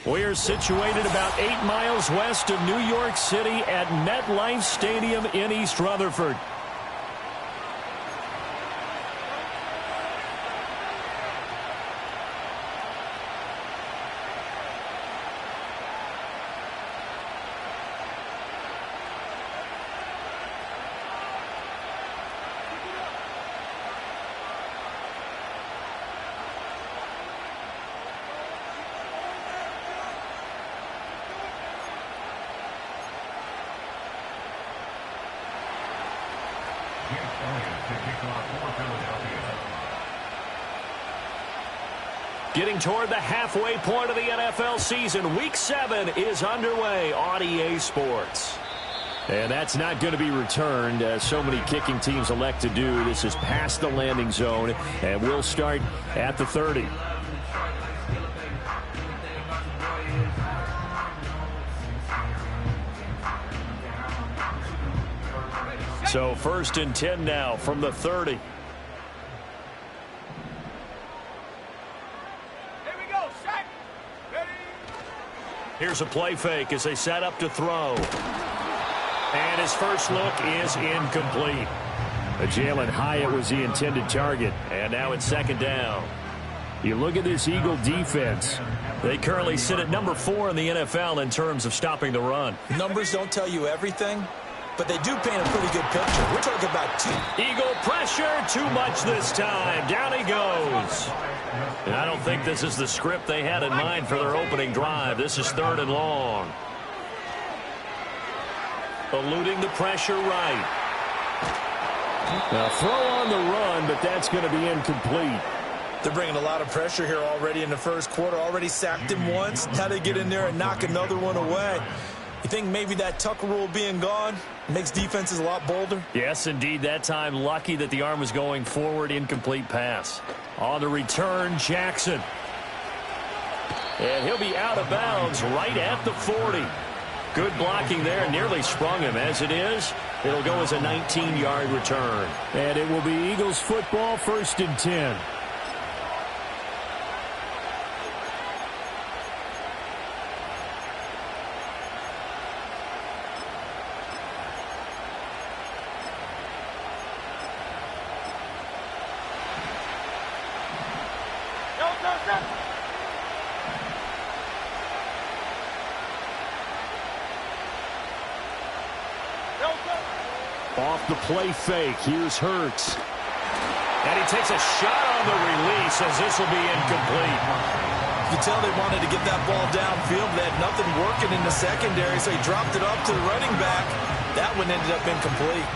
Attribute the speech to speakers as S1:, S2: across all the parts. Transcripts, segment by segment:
S1: We're situated about 8 miles west of New York City at MetLife Stadium in East Rutherford. Getting toward the halfway point of the NFL season. Week 7 is underway on EA Sports. And that's not going to be returned, as so many kicking teams elect to do. This is past the landing zone, and we'll start at the 30. So 1st and 10 now from the 30. Here's a play fake as they set up to throw. And his first look is incomplete. Jalen Hyatt was the intended target, and now it's 2nd down. You look at this Eagle defense. They currently sit at number 4 in the NFL in terms of stopping the run.
S2: Numbers don't tell you everything, but they do paint a pretty good picture. We're talking about 2.
S1: Eagle pressure, too much this time. Down he goes. And I don't think this is the script they had in mind for their opening drive. This is 3rd and long. Eluding the pressure right. Now throw on the run, but that's going to be incomplete.
S2: They're bringing a lot of pressure here already in the first quarter. Already sacked him once. Now they get in there and knock another one away. You think maybe that Tucker rule being gone makes defenses a lot bolder?
S1: Yes, indeed. That time, lucky that the arm was going forward. Incomplete pass. On the return, Jackson. And he'll be out of bounds right at the 40. Good blocking there. Nearly sprung him. As it is, it'll go as a 19-yard return. And it will be Eagles football, 1st and 10. Off the play fake, here's Hurts. And he takes a shot on the release as this will be incomplete.
S2: You can tell they wanted to get that ball downfield. They had nothing working in the secondary, so he dropped it up to the running back. That one ended up incomplete.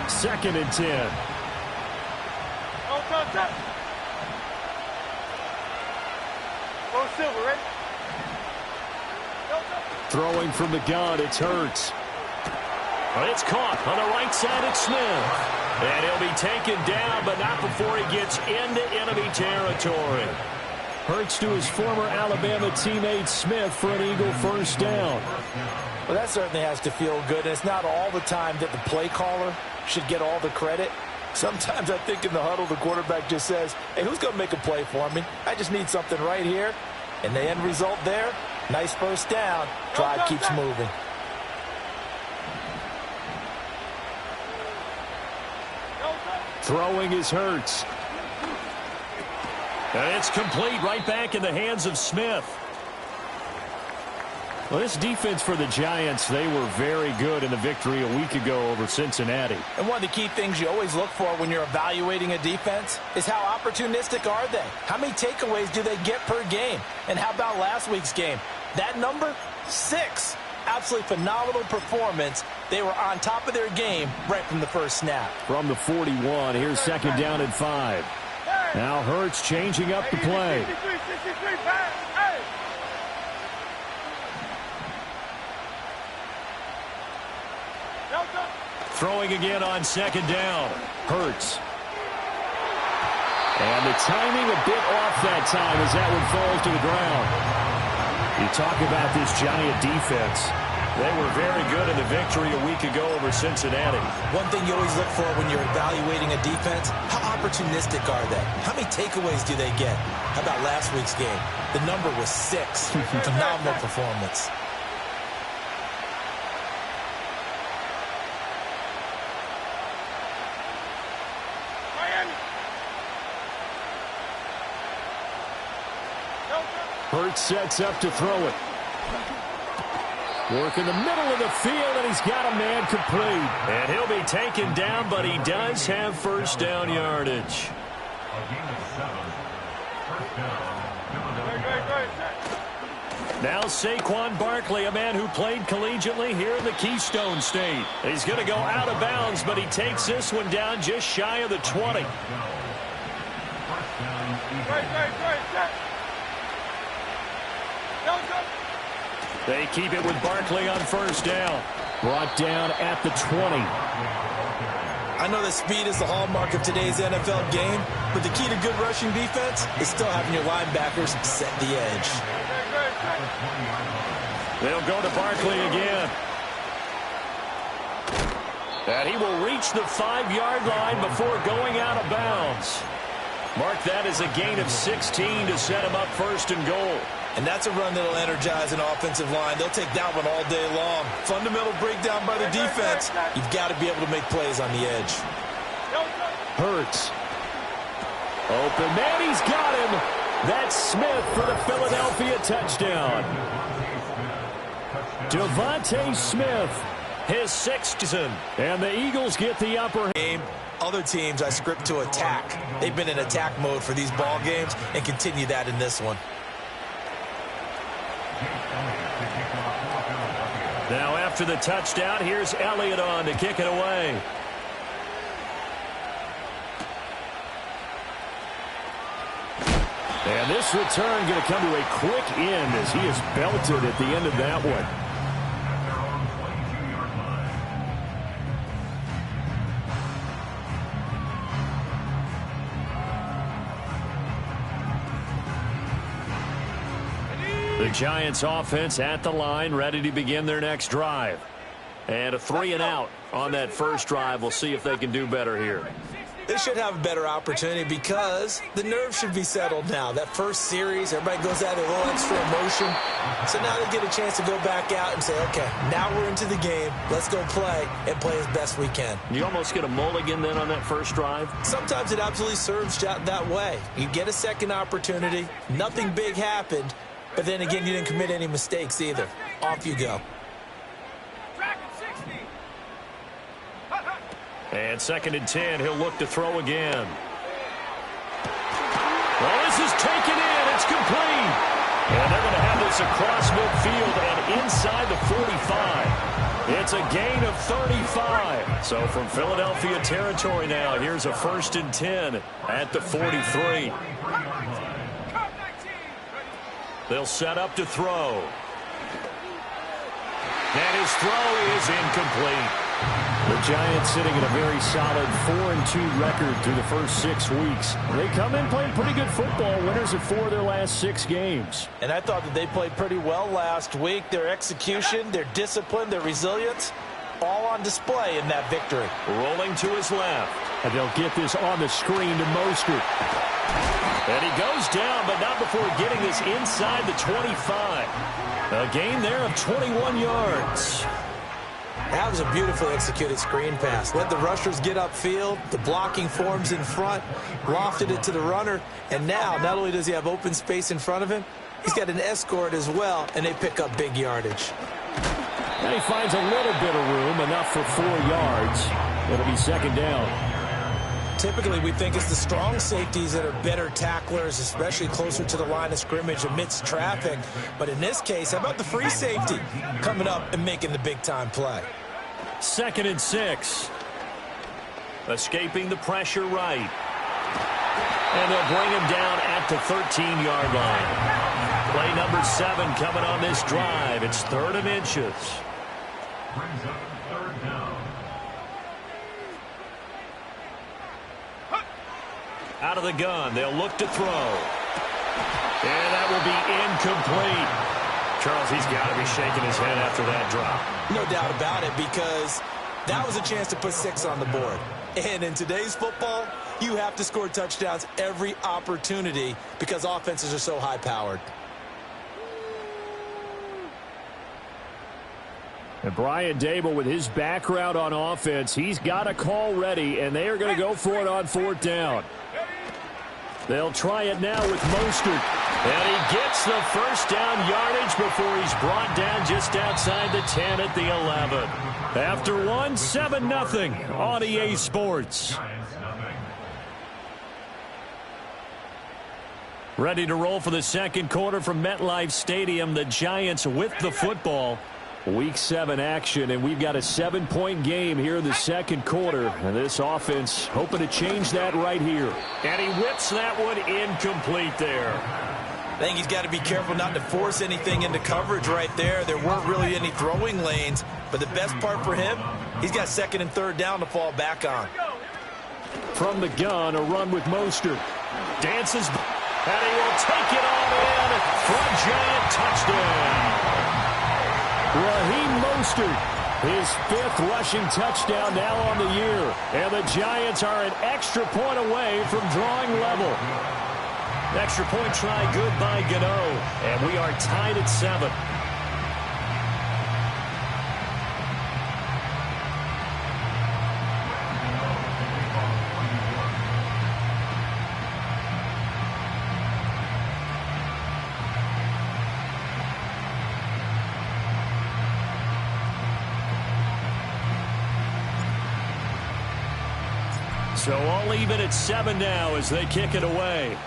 S1: Second and 10. Throwing from the gun, it's Hurts. But it's caught on the right side, it's Smith. And he'll be taken down, but not before he gets into enemy territory. Hurts to his former Alabama teammate Smith for an Eagle 1st down.
S2: Well, that certainly has to feel good. And it's not all the time that the play caller should get all the credit. Sometimes I think in the huddle, the quarterback just says, hey, who's going to make a play for me? I just need something right here. And the end result there, nice 1st down. Drive keeps moving.
S1: Throwing is Hurts. And it's complete right back in the hands of Smith. Well, this defense for the Giants, they were very good in the victory a week ago over Cincinnati.
S2: And one of the key things you always look for when you're evaluating a defense is how opportunistic are they? How many takeaways do they get per game? And how about last week's game? That number, 6. Absolutely phenomenal performance. They were on top of their game right from the first snap.
S1: From the 41, here's 2nd down and 5. Now Hurts changing up the play. Throwing again on 2nd down. Hurts. And the timing a bit off that time as that one falls to the ground. You talk about this Giant defense. They were very good in the victory a week ago over Cincinnati.
S2: One thing you always look for when you're evaluating a defense, how opportunistic are they? How many takeaways do they get? How about last week's game? The number was 6. Phenomenal performance.
S1: Hurts sets up to throw it. Work in the middle of the field, and he's got a man complete. And he'll be taken down, but he does have first down yardage. Now Saquon Barkley, a man who played collegiately here in the Keystone State. He's going to go out of bounds, but he takes this one down just shy of the 20. They keep it with Barkley on first down. Brought down at the 20.
S2: I know that speed is the hallmark of today's NFL game, but the key to good rushing defense is still having your linebackers set the edge.
S1: They'll go to Barkley again. And he will reach the 5-yard line before going out of bounds. Mark that as a gain of 16 to set him up first and goal.
S2: And that's a run that'll energize an offensive line. They'll take that one all day long. Fundamental breakdown by the defense. You've got to be able to make plays on the edge.
S1: Hurts. Open man, he's got him. That's Smith for the Philadelphia touchdown. Devontae Smith, his 6th season. And the Eagles get the upper hand.
S2: Other teams I script to attack. They've been in attack mode for these ball games and continue that in this one.
S1: Now after the touchdown, here's Elliott on to kick it away. And this return going to come to a quick end as he is belted at the end of that one. The Giants offense at the line, ready to begin their next drive. And a 3-and-out on that first drive. We'll see if they can do better here.
S2: They should have a better opportunity because the nerves should be settled now. That first series, everybody goes out with a little extra emotion. So now they get a chance to go back out and say, okay, now we're into the game. Let's go play and play as best we can.
S1: You almost get a mulligan then on that first drive?
S2: Sometimes it absolutely serves that way. You get a second opportunity. Nothing big happened. But then again, you didn't commit any mistakes either. Off you go.
S1: And 2nd and 10, he'll look to throw again. Well, this is taken in. It's complete. And they're going to have this across midfield and inside the 45. It's a gain of 35. So from Philadelphia territory now, here's a 1st and 10 at the 43. They'll set up to throw. And his throw is incomplete. The Giants sitting at a very solid 4-2 record through the first 6 weeks. They come in playing pretty good football, winners of 4 of their last 6 games.
S2: And I thought that they played pretty well last week. Their execution, their discipline, their resilience, all on display in that victory.
S1: Rolling to his left. And they'll get this on the screen to Mostert. And he goes down, but not before getting this inside the 25. A gain there of 21 yards.
S2: That was a beautifully executed screen pass. Let the rushers get upfield. The blocking forms in front. Lofted it to the runner. And now, not only does he have open space in front of him, he's got an escort as well, and they pick up big yardage.
S1: And he finds a little bit of room, enough for 4 yards. It'll be 2nd down.
S2: Typically, we think it's the strong safeties that are better tacklers, especially closer to the line of scrimmage amidst traffic. But in this case, how about the free safety coming up and making the big-time play?
S1: 2nd and 6. Escaping the pressure right. And they'll bring him down at the 13-yard line. Play number 7 coming on this drive. It's 3rd and inches. Brings up 3rd down. Out of the gun, they'll look to throw. And that will be incomplete. Charles, he's got to be shaking his head after that drop.
S2: No doubt about it, because that was a chance to put 6 on the board. And in today's football, you have to score touchdowns every opportunity because offenses are so high-powered.
S1: And Brian Daboll, with his background on offense, he's got a call ready, and they are going to go for it on 4th down. They'll try it now with Mostert. And he gets the first down yardage before he's brought down just outside the 10 at the 11. After 7-0 on EA Sports. Ready to roll for the second quarter from MetLife Stadium. The Giants with the football. Week 7 action, and we've got a 7-point game here in the second quarter. And this offense hoping to change that right here. And he whips that one incomplete there.
S2: I think he's got to be careful not to force anything into coverage right there. There weren't really any throwing lanes, but the best part for him, he's got 2nd and 3rd down to fall back on.
S1: From the gun, a run with Mostert. Dances, and he will take it on in for a Giant touchdown. Raheem Mostert, his 5th rushing touchdown now on the year. And the Giants are an extra point away from drawing level. Extra point try good by Gano. And we are tied at 7. So all even at 7 now as they kick it away.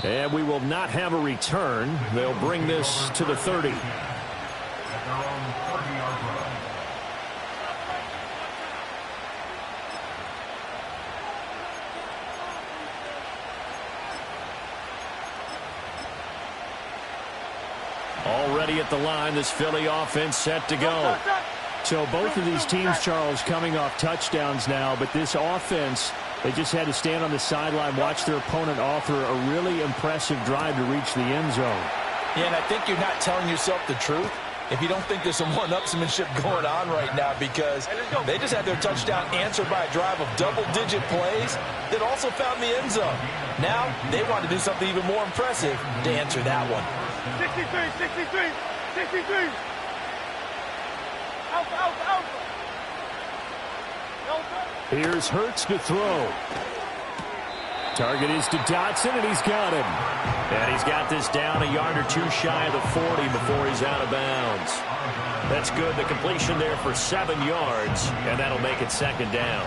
S1: And we will not have a return. They'll bring this to the 30. Already at the line, this Philly offense set to go. So both of these teams, Charles, coming off touchdowns now, but this offense, they just had to stand on the sideline, watch their opponent offer a really impressive drive to reach the end zone.
S2: Yeah, and I think you're not telling yourself the truth if you don't think there's some one-upsmanship going on right now, because they just had their touchdown answered by a drive of double-digit plays that also found the end zone. Now they want to do something even more impressive to answer that one.
S3: 63.
S1: Here's Hurts to throw. Target is to Dotson, and he's got him. And he's got this down a yard or two shy of the 40 before he's out of bounds. That's good. The completion there for 7 yards, and that'll make it 2nd down.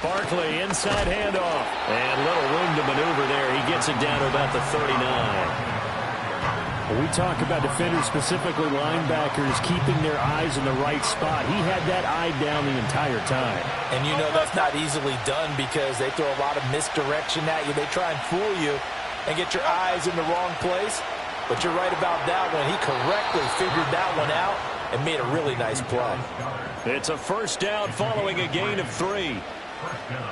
S1: Barkley, inside handoff. And little room to maneuver there. He gets it down to about the 39. When we talk about defenders, specifically linebackers, keeping their eyes in the right spot, he had that eye down the entire time.
S2: And you know that's not easily done because they throw a lot of misdirection at you. They try and fool you and get your eyes in the wrong place. But you're right about that one. He correctly figured that one out and made a really nice play.
S1: It's a 1st down following a gain of 3.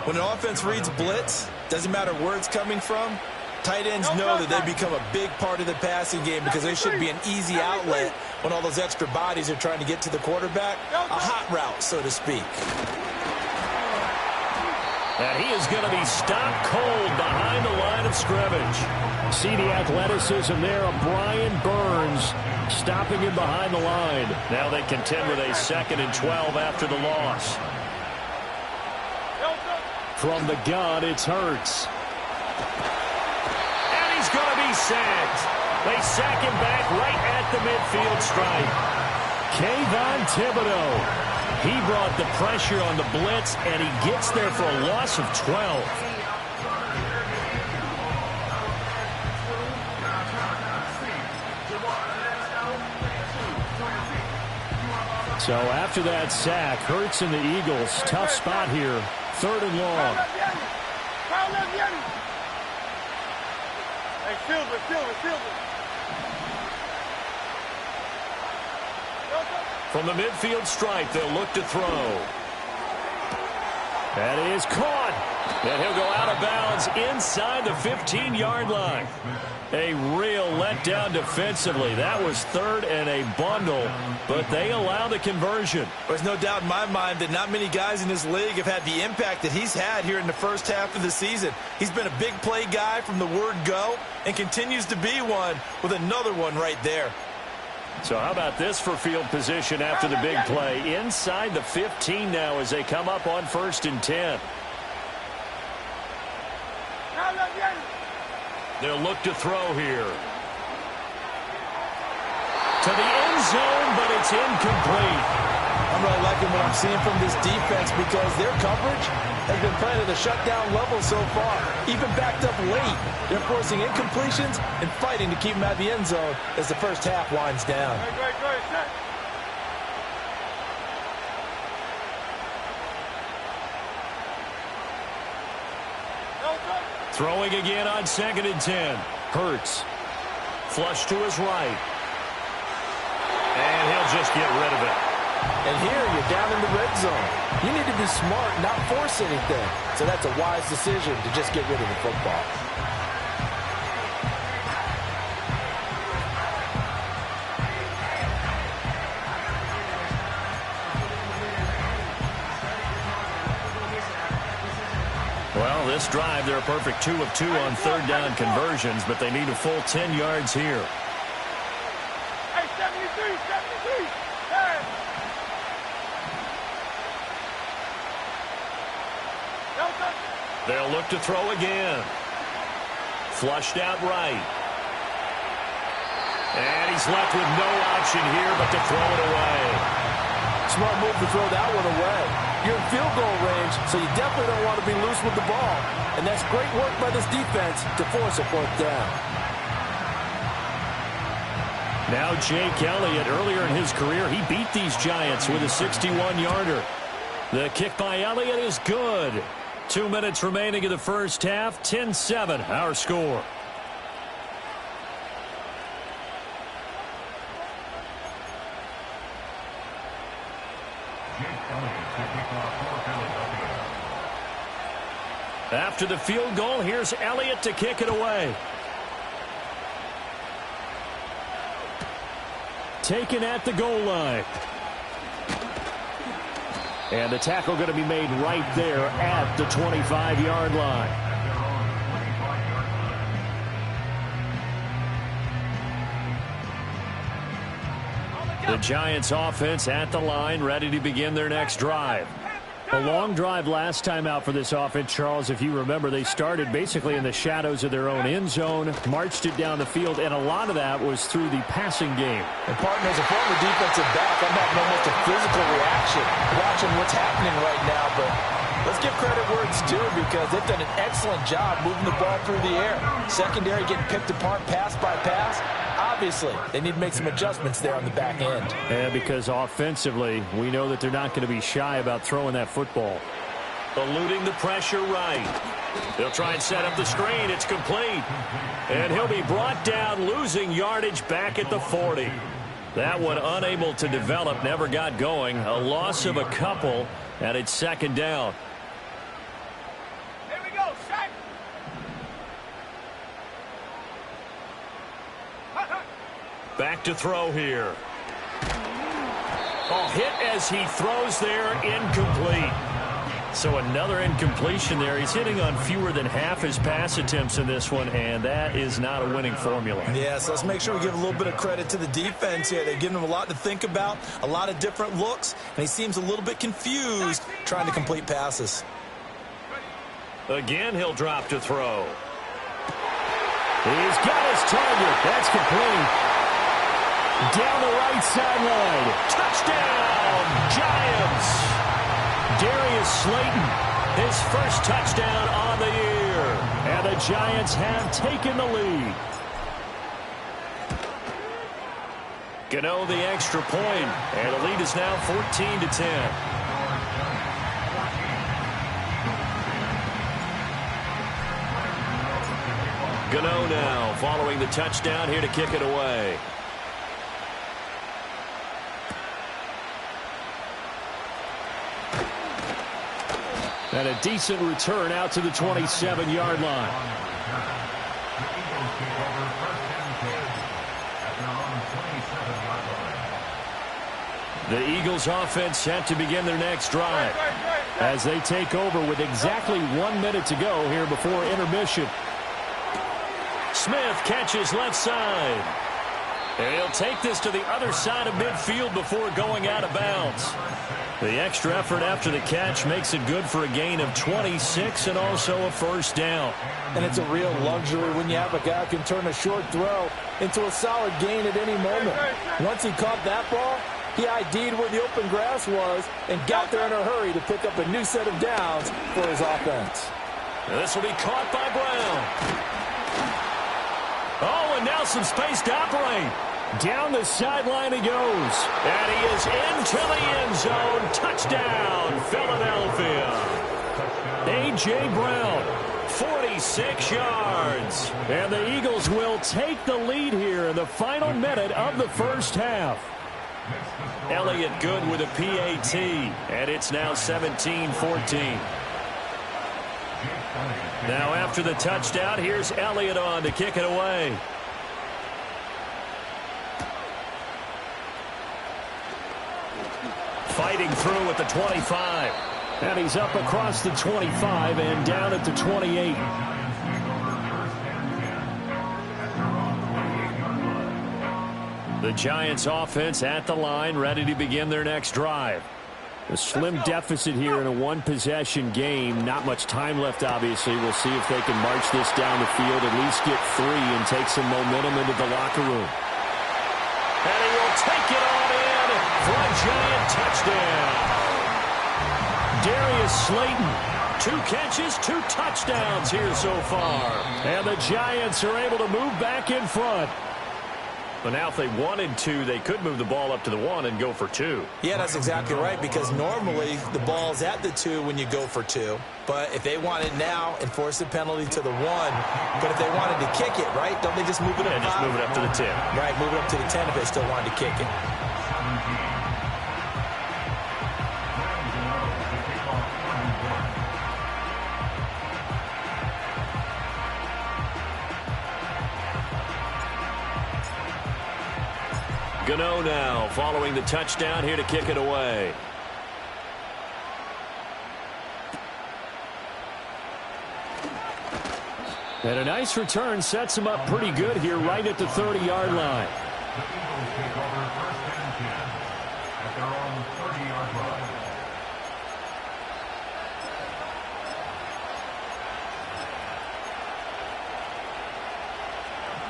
S2: When an offense reads blitz, doesn't matter where it's coming from, tight ends know that they become a big part of the passing game because they should be an easy outlet when all those extra bodies are trying to get to the quarterback. A hot route, so to speak.
S1: And he is going to be stopped cold behind the line of scrimmage. See the athleticism there of Brian Burns stopping him behind the line. Now they contend with a 2nd and 12 after the loss. From the gun, it's Hurts. And he's going to be sacked. They sack him back right at the midfield stripe. Kayvon Thibodeaux. He brought the pressure on the blitz, and he gets there for a loss of 12. So after that sack, Hurts and the Eagles, tough spot here. 3rd and long.
S3: Hey, Silver.
S1: From the midfield stripe, they'll look to throw. That is caught. And he'll go out of bounds inside the 15-yard line. A real letdown defensively. That was third and a bundle, but they allow the conversion.
S2: There's no doubt in my mind that not many guys in this league have had the impact that he's had here in the first half of the season. He's been a big play guy from the word go and continues to be one with another one right there.
S1: So how about this for field position after the big play? Inside the 15 now as they come up on 1st and 10. They'll look to throw here. To the end zone, but it's incomplete.
S2: I'm really liking what I'm seeing from this defense because their coverage has been playing at a shutdown level so far. Even backed up late, they're forcing incompletions and fighting to keep them out of the end zone as the first half winds down.
S1: Throwing again on 2nd and 10. Hurts. Flush to his right. And he'll just get rid of it.
S2: And here you're down in the red zone. You need to be smart, not force anything. So that's a wise decision to just get rid of the football.
S1: Well, this drive, they're a perfect 2 of 2 on 3rd down conversions, but they need a full 10 yards here.
S3: Hey, 73, hey.
S1: They'll look to throw again. Flushed out right. And he's left with no option here but to throw it away.
S2: Smart move to throw that one away. You're in field goal range, so you definitely don't want to be loose with the ball. And that's great work by this defense to force a 4th down.
S1: Now Jake Elliott, earlier in his career, he beat these Giants with a 61-yarder. The kick by Elliott is good. 2 minutes remaining in the first half. 10-7, our score. After the field goal, here's Elliott to kick it away. Taken at the goal line. And the tackle going to be made right there at the 25-yard line. The Giants offense at the line, ready to begin their next drive. A long drive last time out for this offense, Charles. If you remember, they started basically in the shadows of their own end zone, marched it down the field, and a lot of that was through the passing game.
S2: And, partner, as a former defensive back, I'm having almost a physical reaction watching what's happening right now. But let's give credit where it's due because they've done an excellent job moving the ball through the air. Secondary getting picked apart pass by pass. Obviously, they need to make some adjustments there on the back end.
S1: And because offensively, we know that they're not going to be shy about throwing that football. Eluding the pressure right. They'll try and set up the screen. It's complete. And he'll be brought down, losing yardage back at the 40. That one unable to develop, never got going. A loss of a couple, and it's 2nd down.
S3: Here we go, Shaq.
S1: Back to throw here. Oh, hit as he throws there, incomplete. So another incompletion there. He's hitting on fewer than half his pass attempts in this one, and that is not a winning formula.
S2: Yeah, so let's make sure we give a little bit of credit to the defense here. They've given him a lot to think about, a lot of different looks, and he seems a little bit confused trying to complete passes.
S1: Again, he'll drop to throw. He's got his target. That's complete. Down the right sideline. Touchdown, Giants. Darius Slayton, his first touchdown on the year. And the Giants have taken the lead. Gano the extra point, and the lead is now 14-10. Gano now following the touchdown here to kick it away. And a decent return out to the 27-yard line. The Eagles offense set to begin their next drive as they take over with exactly 1 minute to go here before intermission. Smith catches left side. And he'll take this to the other side of midfield before going out of bounds. The extra effort after the catch makes it good for a gain of 26 and also a first down.
S2: And it's a real luxury when you have a guy who can turn a short throw into a solid gain at any moment. Once he caught that ball, he ID'd where the open grass was and got there in a hurry to pick up a new set of downs for his offense.
S1: And this will be caught by Brown. Oh, and now some space to operate. Down the sideline he goes. And he is into the end zone. Touchdown, Philadelphia. A.J. Brown, 46 yards. And the Eagles will take the lead here in the final minute of the first half. Elliott good with a PAT. And it's now 17-14. Now after the touchdown, here's Elliott on to kick it away. Fighting through at the 25. And he's up across the 25 and down at the 28. The Giants offense at the line, ready to begin their next drive. A slim deficit here in a one-possession game. Not much time left, obviously. We'll see if they can march this down the field, at least get 3 and take some momentum into the locker room. And he will take it on in for a Giant touchdown. Darius Slayton, 2 catches, 2 touchdowns here so far. And the Giants are able to move back in front. But now if they wanted to, they could move the ball up to the 1 and go for 2.
S2: Yeah, that's exactly right, because normally the ball's at the 2 when you go for 2. But if they want it now, enforce the penalty to the 1. But if they wanted to kick it, right, don't they just move it up?
S1: Yeah, just move it up to the 10.
S2: Right, move it up to the 10 if they still wanted to kick it.
S1: Gano now following the touchdown here to kick it away. And a nice return sets him up pretty good here right at the 30-yard line.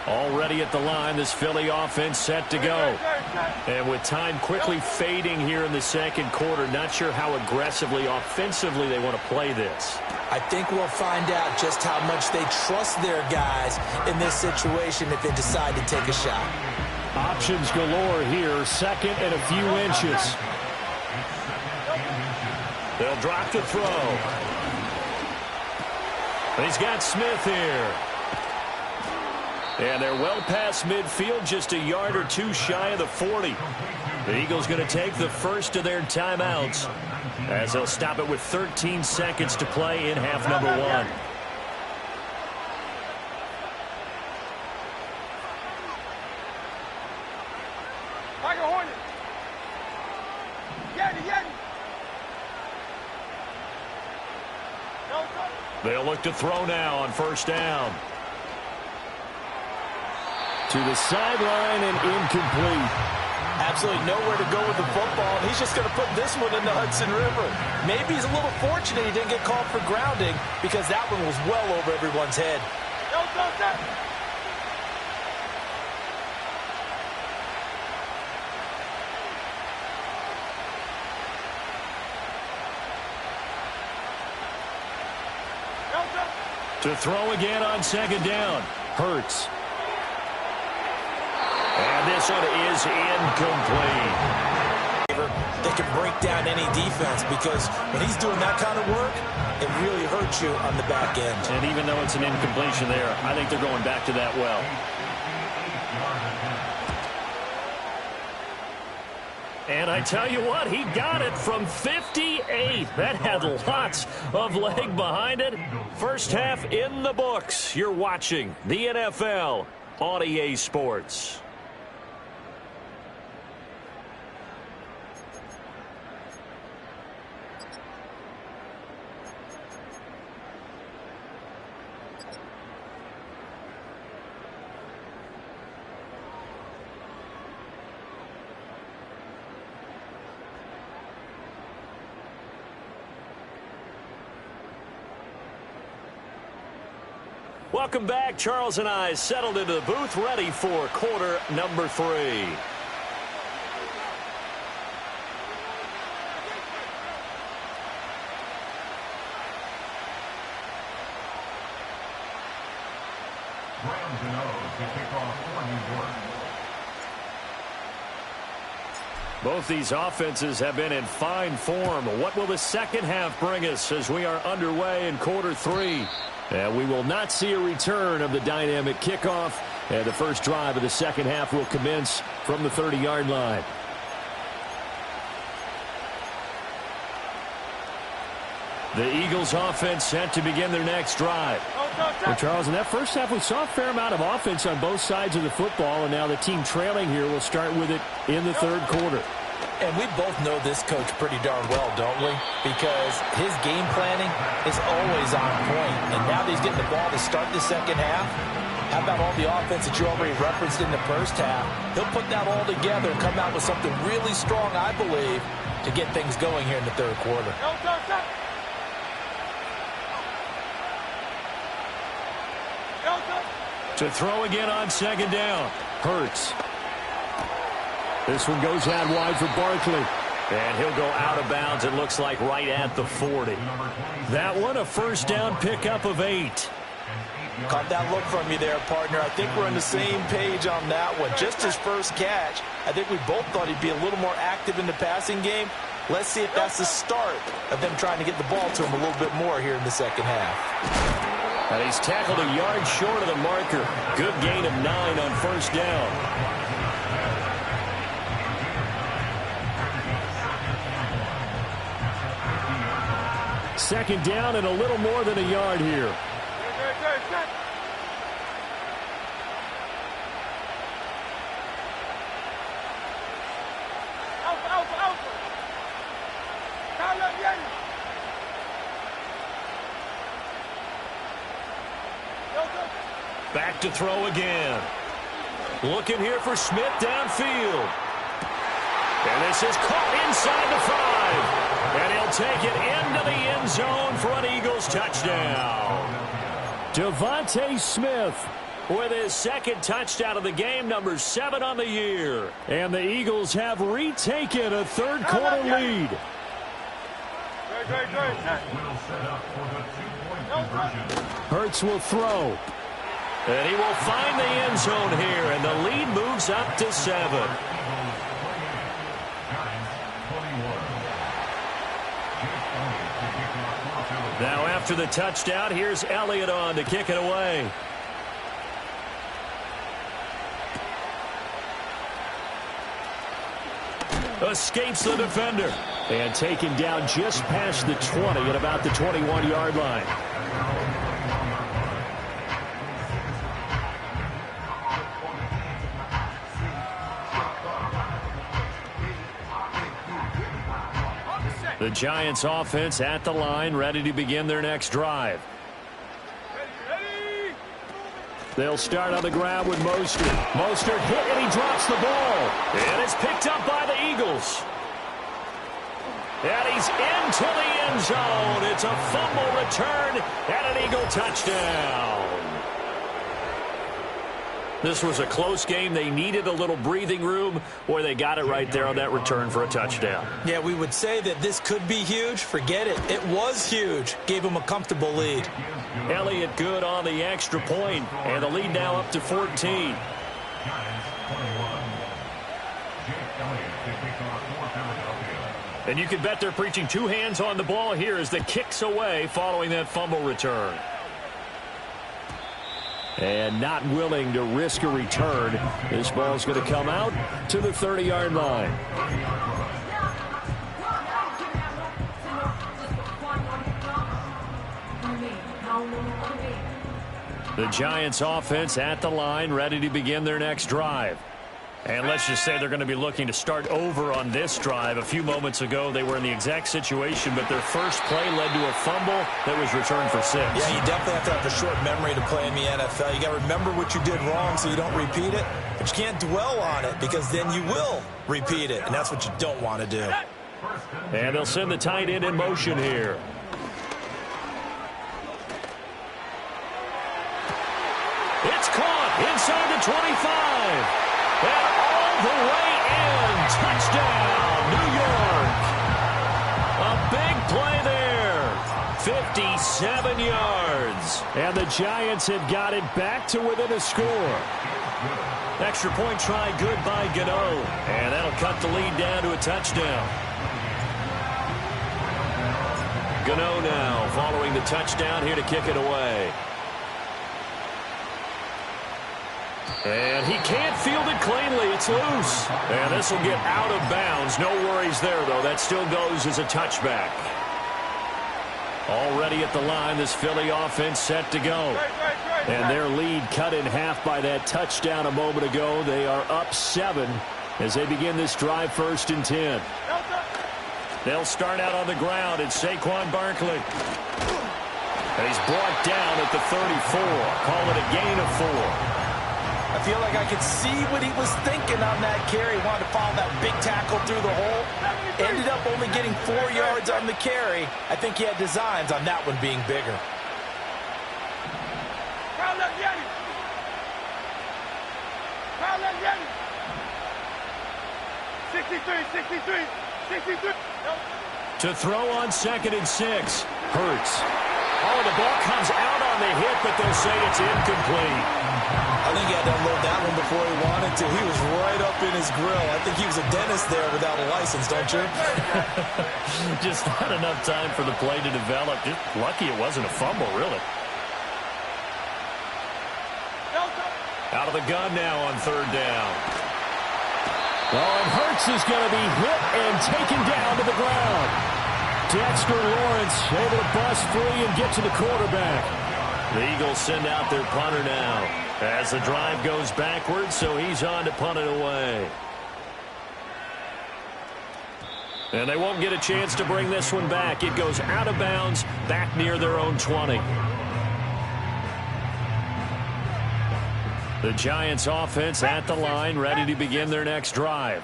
S1: Already at the line, this Philly offense set to go. And with time quickly fading here in the second quarter, not sure how aggressively, offensively they want to play this.
S2: I think we'll find out just how much they trust their guys in this situation if they decide to take a shot.
S1: Options galore here, second and a few inches. They'll drop the throw. He's got Smith here. And they're well past midfield, just a yard or 2 shy of the 40. The Eagles going to take the first of their timeouts as they'll stop it with 13 seconds to play in half number 1. They'll look to throw now on first down. To the sideline and incomplete.
S2: Absolutely nowhere to go with the football. He's just going to put this one in the Hudson River. Maybe he's a little fortunate he didn't get called for grounding because that one was well over everyone's head.
S1: To throw again on second down. Hurts. And this one is incomplete.
S2: They can break down any defense because when he's doing that kind of work, it really hurts you on the back end.
S1: And even though it's an incompletion there, I think they're going back to that well. And I tell you what, he got it from 58. That had lots of leg behind it. First half in the books. You're watching the NFL on EA Sports. Welcome back. Charles and I settled into the booth, ready for quarter number 3.
S4: Rams and O's to kick off for New York.
S1: Both these offenses have been in fine form. What will the second half bring us as we are underway in quarter 3? And we will not see a return of the dynamic kickoff. And the first drive of the second half will commence from the 30-yard line. The Eagles offense set to begin their next drive.
S5: Well, Charles, in that first half, we saw a fair amount of offense on both sides of the football, and now the team trailing here will start with it in the third quarter.
S2: And we both know this coach pretty darn well, don't we? Because his game planning is always on point. And now that he's getting the ball to start the second half, how about all the offense that you already referenced in the first half? He'll put that all together and come out with something really strong, I believe, to get things going here in the third quarter.
S1: To throw again on second down. Hurts. This one goes out wide for Barkley. And he'll go out of bounds, it looks like, right at the 40. That one, a first down pickup of 8.
S2: Caught that look from you there, partner. I think we're on the same page on that one. Just his first catch. I think we both thought he'd be a little more active in the passing game. Let's see if that's the start of them trying to get the ball to him a little bit more here in the second half.
S1: And he's tackled a yard short of the marker. Good gain of 9 on first down. Second down and a little more than a yard here. Back to throw again. Looking here for Smith downfield. And this is caught inside the 5. And he'll take it into the end zone for an Eagles touchdown. Devontae Smith with his second touchdown of the game, number 7 on the year. And the Eagles have retaken a third quarter lead. Hurts will throw. And he will find the end zone here, and the lead moves up to 7. Now after the touchdown, here's Elliott on to kick it away. Escapes the defender. And taken down just past the 20 at about the 21-yard line. The Giants offense at the line, ready to begin their next drive. They'll start on the ground with Mostert. Mostert hit and he drops the ball. And it's picked up by the Eagles. And he's into the end zone. It's a fumble return and an Eagle touchdown. This was a close game. They needed a little breathing room, or they got it right there on that return for a touchdown.
S2: Yeah, we would say that this could be huge. Forget it. It was huge. Gave him a comfortable lead.
S1: Elliott good on the extra point, and the lead now up to 14. And you can bet they're preaching 2 hands on the ball here as the kick's away following that fumble return. And not willing to risk a return. This ball's going to come out to the 30-yard line. The Giants offense at the line, ready to begin their next drive. And let's just say they're going to be looking to start over on this drive. A few moments ago, they were in the exact situation, but their first play led to a fumble that was returned for 6.
S2: Yeah, you definitely have to have a short memory to play in the NFL. You got to remember what you did wrong so you don't repeat it, but you can't dwell on it because then you will repeat it, and that's what you don't want to do.
S1: And they'll send the tight end in motion here. It's caught inside the 25. And all the way in. Touchdown, New York. A big play there. 57 yards.
S5: And the Giants have got it back to within a score.
S1: Extra point try good by Gano. And that'll cut the lead down to a touchdown. Gano now following the touchdown here to kick it away. And he can't field it cleanly. It's loose. And this will get out of bounds. No worries there, though. That still goes as a touchback. Already at the line, this Philly offense set to go.
S5: And their lead cut in half by that touchdown a moment ago. They are up 7 as they begin this drive 1st and 10.
S1: They'll start out on the ground. It's Saquon Barkley. And he's brought down at the 34. Call it a gain of 4.
S2: I feel like I could see what he was thinking on that carry. He wanted to follow that big tackle through the hole. Ended up only getting 4 yards on the carry. I think he had designs on that one being bigger.
S3: Crowd left Yeti. Crowd left Yeti. 63, 63, 63.
S1: To throw on 2nd and 6. Hurts. Oh, the ball comes out on the hit, but they'll say it's incomplete.
S2: I think he had to unload that one before he wanted to. He was right up in his grill. I think he was a dentist there without a license, don't you?
S1: Just not enough time for the play to develop. Just lucky it wasn't a fumble, really. Out of the gun now on 3rd down.
S5: Oh, and Hurts is going to be hit and taken down to the ground. Dexter Lawrence able to bust free and get to the quarterback.
S1: The Eagles send out their punter now as the drive goes backwards, so he's on to punt it away. And they won't get a chance to bring this one back. It goes out of bounds back near their own 20. The Giants offense at the line, ready to begin their next drive.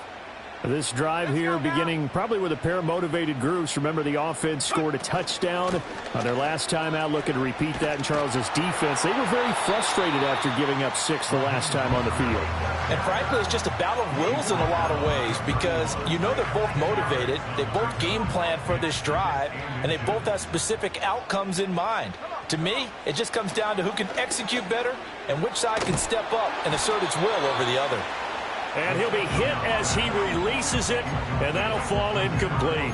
S5: This drive here beginning probably with a pair of motivated groups. Remember, the offense scored a touchdown on their last time out, looking to repeat that in Charles's defense. They were very frustrated after giving up 6 the last time on the field.
S2: And frankly, it's just a battle of wills in a lot of ways because you know they're both motivated. They both game plan for this drive, and they both have specific outcomes in mind. To me, it just comes down to who can execute better and which side can step up and assert its will over the other.
S1: And he'll be hit as he releases it, and that'll fall incomplete.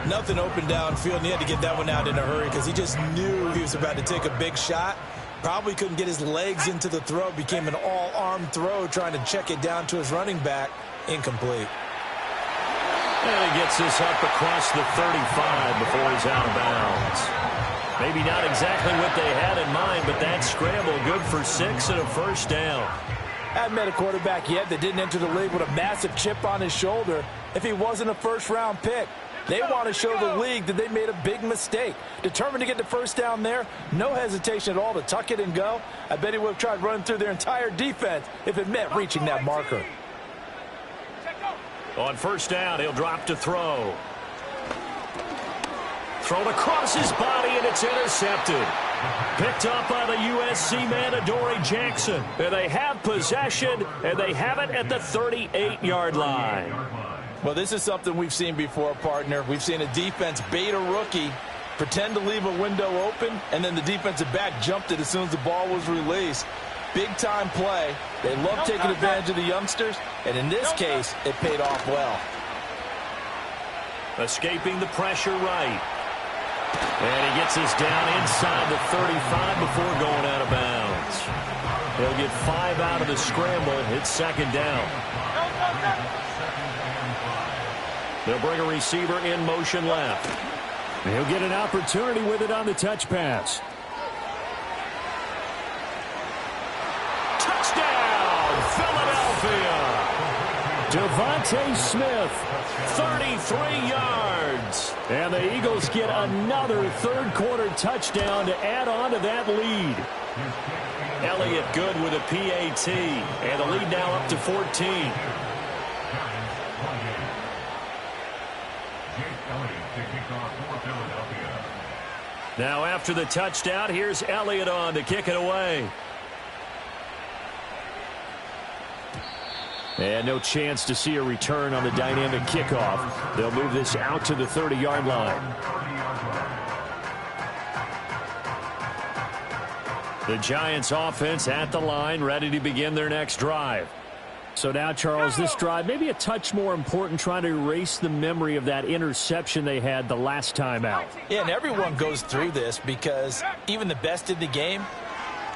S2: Nothing open downfield, and he had to get that one out in a hurry because he just knew he was about to take a big shot. Probably couldn't get his legs into the throw. Became an all-arm throw trying to check it down to his running back. Incomplete.
S1: And he gets this up across the 35 before he's out of bounds. Maybe not exactly what they had in mind, but that scramble good for 6 and a 1st down.
S2: I haven't met a quarterback yet that didn't enter the league with a massive chip on his shoulder if he wasn't a first-round pick. They want to show the league that they made a big mistake. Determined to get the 1st down there, no hesitation at all to tuck it and go. I bet he would have tried running through their entire defense if it meant reaching that marker.
S1: On 1st down, he'll drop to throw. Thrown across his body, and it's intercepted. Picked up by the USC man, Adoree Jackson. And they have possession, and they have it at the 38-yard line.
S2: Well, this is something we've seen before, partner. We've seen a defense bait a rookie, pretend to leave a window open, and then the defensive back jumped it as soon as the ball was released. Big-time play. They love taking advantage of the youngsters, and in this case, it paid off well.
S1: Escaping the pressure right. And he gets this down inside the 35 before going out of bounds. He'll get 5 out of the scramble. It's 2nd down. They'll bring a receiver in motion left.
S5: He'll get an opportunity with it on the touch pass. Devontae Smith,
S1: 33 yards.
S5: and the Eagles get another third-quarter touchdown to add on to that lead.
S1: Elliott good with a PAT, and the lead now up to 14. Now after the touchdown, here's Elliott on to kick it away.
S5: And no chance to see a return on the dynamic kickoff. They'll move this out to the 30-yard line.
S1: The Giants offense at the line, ready to begin their next drive.
S5: So now, Charles, this drive maybe a touch more important, trying to erase the memory of that interception they had the last time out.
S2: Yeah, and everyone goes through this because even the best in the game,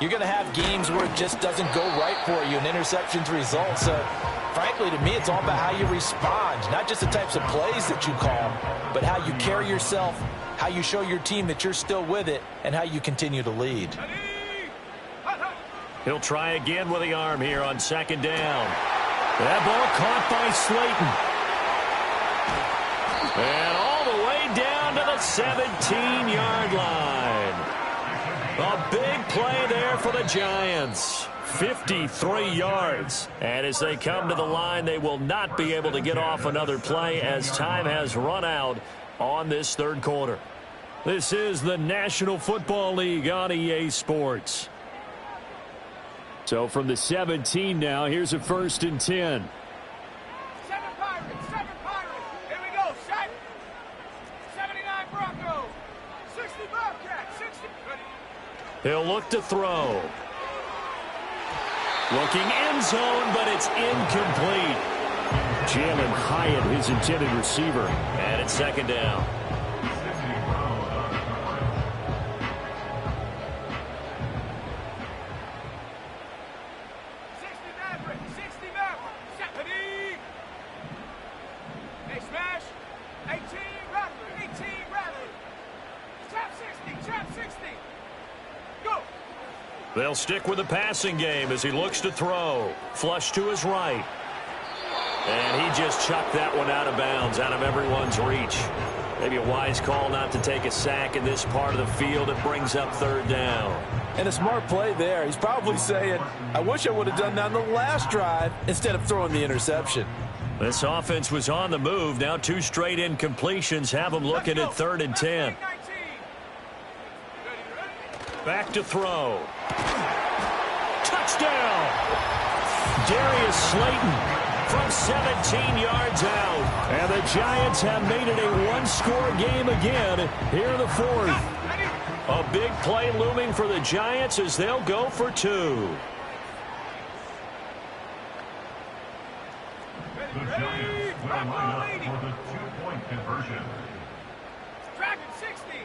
S2: you're going to have games where it just doesn't go right for you, and interceptions result. So, frankly, to me, it's all about how you respond, not just the types of plays that you call, but how you carry yourself, how you show your team that you're still with it, and how you continue to lead.
S1: He'll try again with the arm here on second down. That ball caught by Slayton. And all the way down to the 17-yard line. A big play there for the Giants. 53 yards. And as they come to the line, they will not be able to get off another play as time has run out on this third quarter. This is the National Football League on EA Sports.
S5: So from the 17 now, here's a 1st and 10.
S3: 7 Pirates, 7 Pirates. Here we go, set. 79 Broncos. 60 Bobcats, 60. Ready.
S1: He'll look to throw. Looking end zone, but it's incomplete.
S5: Jalen Hyatt, his intended receiver.
S1: And it's second down. They'll stick with the passing game as he looks to throw. Flush to his right. And he just chucked that one out of bounds, out of everyone's reach. Maybe a wise call not to take a sack in this part of the field. It brings up third down.
S2: And a smart play there. He's probably saying, I wish I would have done that on the last drive instead of throwing the interception.
S1: This offense was on the move. Now 2 straight incompletions have them looking at 3rd and 10. Back to throw. Touchdown! Darius Slayton from 17 yards out.
S5: And the Giants have made it a one-score game again here in the 4th.
S1: A big play looming for the Giants as they'll go for 2.
S4: The Giants will line up for the 2-point conversion.
S3: Dragon 60.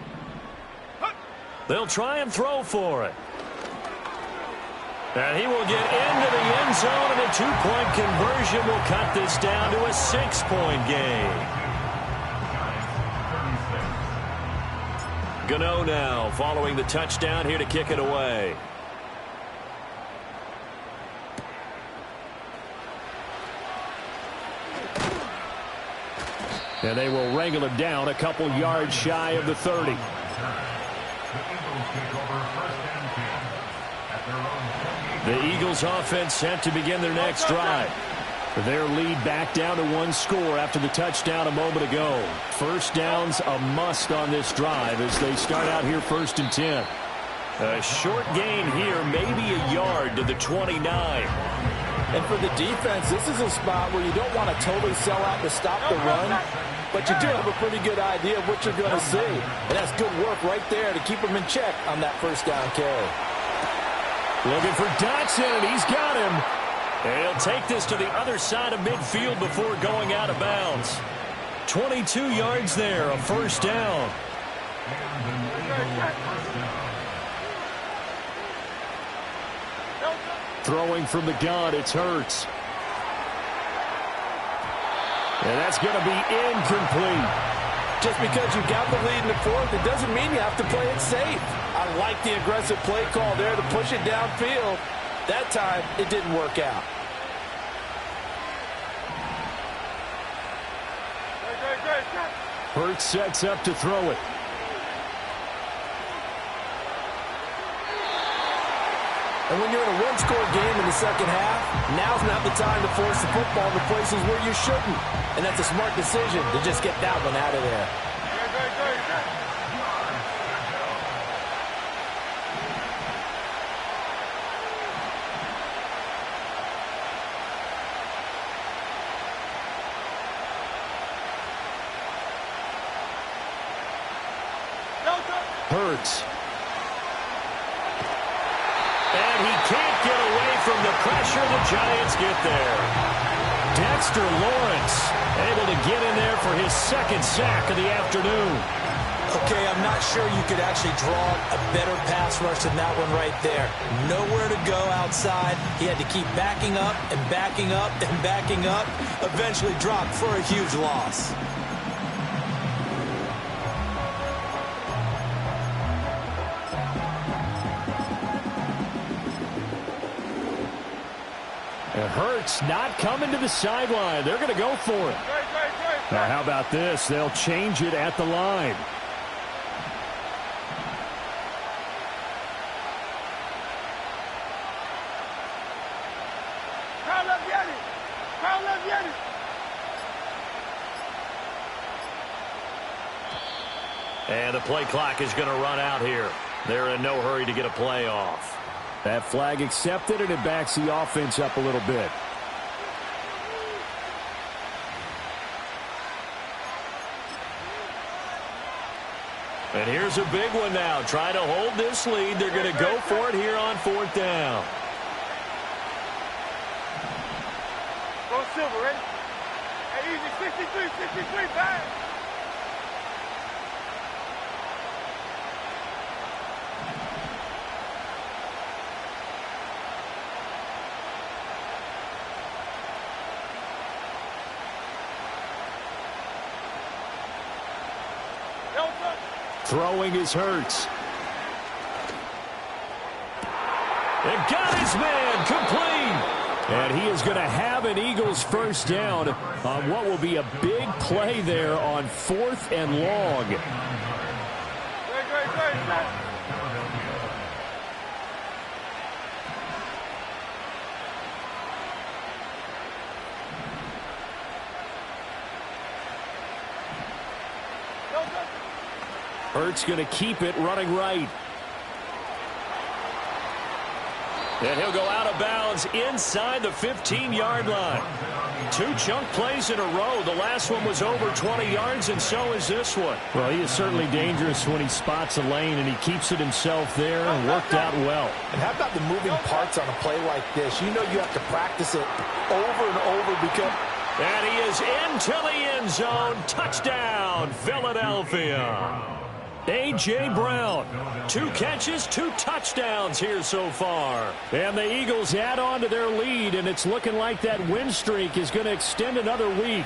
S1: They'll try and throw for it. And he will get into the end zone, and a 2-point conversion will cut this down to a 6-point game. Gano now following the touchdown here to kick it away.
S5: And they will wrangle him down a couple yards shy of the 30.
S1: The Eagles offense set to begin their next drive.
S5: Their lead back down to 1 score after the touchdown a moment ago. First down's a must on this drive as they start out here 1st and 10.
S1: A short gain here, maybe a yard to the 29.
S2: And for the defense, this is a spot where you don't want to totally sell out to stop the run, but you do have a pretty good idea of what you're going to see. And that's good work right there to keep them in check on that first down carry.
S5: Looking for Dotson, and he's got him.
S1: And he'll take this to the other side of midfield before going out of bounds. 22 yards there, a first down.
S5: Throwing from the gun, it's Hurts. And that's going to be incomplete.
S2: Just because you got the lead in the 4th, it doesn't mean you have to play it safe. I like the aggressive play call there to push it downfield. That time, it didn't work out.
S5: Hurts sets up to throw it.
S2: And when you're in a one-score game in the second half, now's not the time to force the football to places where you shouldn't. And that's a smart decision to just get that one out of there.
S5: Hurts.
S1: And he can't get away from the pressure. The Giants get there. Dexter Lawrence able to get in there for his second sack of the afternoon.
S2: Okay, I'm not sure you could actually draw a better pass rush than that one right there. Nowhere to go outside. He had to keep backing up and backing up and backing up. Eventually dropped for a huge loss.
S5: And Hurts not coming to the sideline. They're going to go for it. Now, how about this? They'll change it at the line.
S1: And the play clock is going to run out here. They're in no hurry to get a play off.
S5: That flag accepted, and it backs the offense up a little bit.
S1: And here's a big one now. Trying to hold this lead. They're going to go for it here on fourth down.
S3: Go Silver, ready? Hey, easy, 63, pass.
S5: Throwing is Hurts.
S1: And got his man complete.
S5: And he is going to have an Eagles first down on what will be a big play there on 4th and long.
S3: Great.
S5: Hurts going to keep it running right.
S1: And he'll go out of bounds inside the 15-yard line. 2 chunk plays in a row. The last one was over 20 yards, and so is this one.
S5: Well, he is certainly dangerous when he spots a lane, and he keeps it himself there and worked out well.
S2: And how about the moving parts on a play like this? You know you have to practice it over and over because...
S1: And he is into the end zone. Touchdown, Philadelphia. A.J. Brown, 2 catches, 2 touchdowns here so far.
S5: And the Eagles add on to their lead, and it's looking like that win streak is going to extend another week.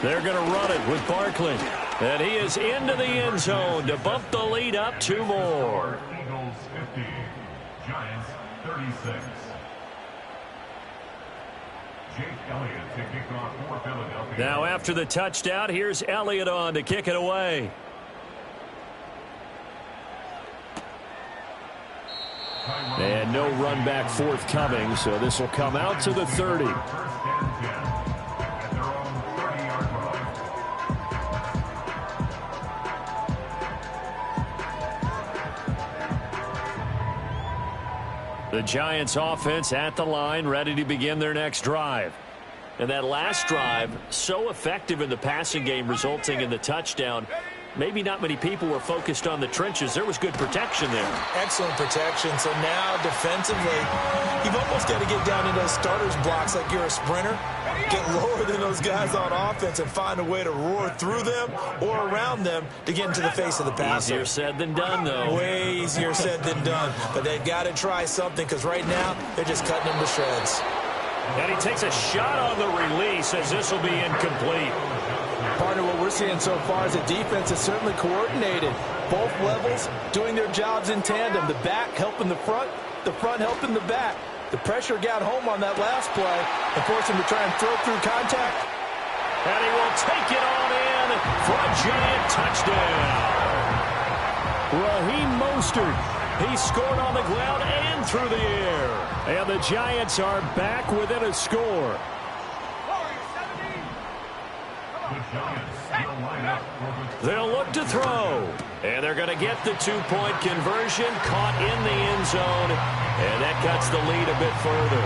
S5: They're going to run it with Barkley.
S1: And he is into the end zone to bump the lead up 2 more.
S4: Eagles 50, Giants 36. Jake Elliott to kick off for Philadelphia.
S1: Now after the touchdown, here's Elliott on to kick it away.
S5: And no run back forthcoming, so this will come out to the 30.
S4: First and 10 at their own 30-yard line.
S1: The Giants offense at the line, ready to begin their next drive. And that last drive, so effective in the passing game, resulting in the touchdown. Maybe not many people were focused on the trenches. There was good protection there.
S2: Excellent protection. So now defensively, you've almost got to get down into those starters blocks like you're a sprinter. Get lower than those guys on offense and find a way to roar through them or around them to get into the face of the passer.
S1: Easier said than done, though.
S2: Way easier said than done. But they've got to try something because right now they're just cutting them to shreds.
S1: And he takes a shot on the release as this will be incomplete.
S2: Partner, what we're seeing so far is the defense is certainly coordinated. Both levels doing their jobs in tandem. The back helping the front helping the back. The pressure got home on that last play and forced him to try and throw through contact.
S1: And he will take it on in for a giant touchdown. Raheem Mostert. He scored on the ground and through the air. And the Giants are back within a score. They'll look to throw. And they're going to get the two-point conversion, caught in the end zone. And that cuts the lead a bit further.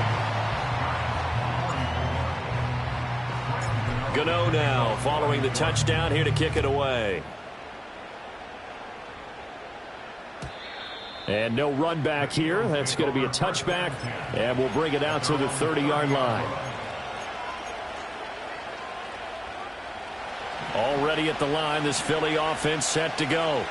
S1: Gano now following the touchdown here to kick it away. And no run back here. That's going to be a touchback. And we'll bring it out to the 30-yard line. Already at the line, this Philly offense set to go.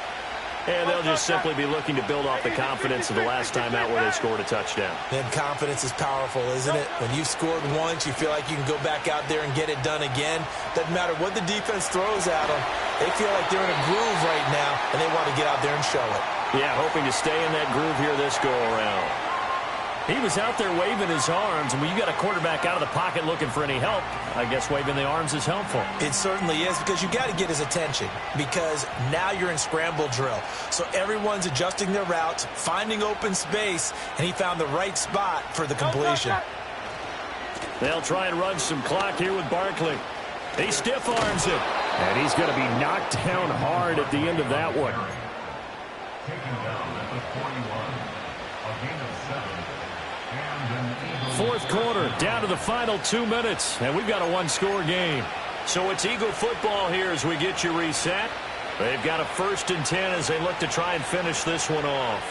S1: And they'll just simply be looking to build off the confidence of the last time out where they scored a touchdown.
S2: And confidence is powerful, isn't it? When you've scored once, you feel like you can go back out there and get it done again. Doesn't matter what the defense throws at them. They feel like they're in a groove right now, and they want to get out there and show it.
S1: Yeah, hoping to stay in that groove here this go-around. He was out there waving his arms, and when you got a quarterback out of the pocket looking for any help, I guess waving the arms is helpful.
S2: It certainly is, because you got to get his attention, because now you're in scramble drill. So everyone's adjusting their routes, finding open space, and he found the right spot for the completion.
S1: They'll try and run some clock here with Barkley. He stiff arms it.
S5: And he's going to be knocked down hard at the end of that one.
S4: Taken down at the 41. A gain of 7.
S1: Fourth quarter, down to the final 2 minutes, and we've got a one-score game. So it's Eagle football here as we get you reset. They've got a 1st and 10 as they look to try and finish this one off.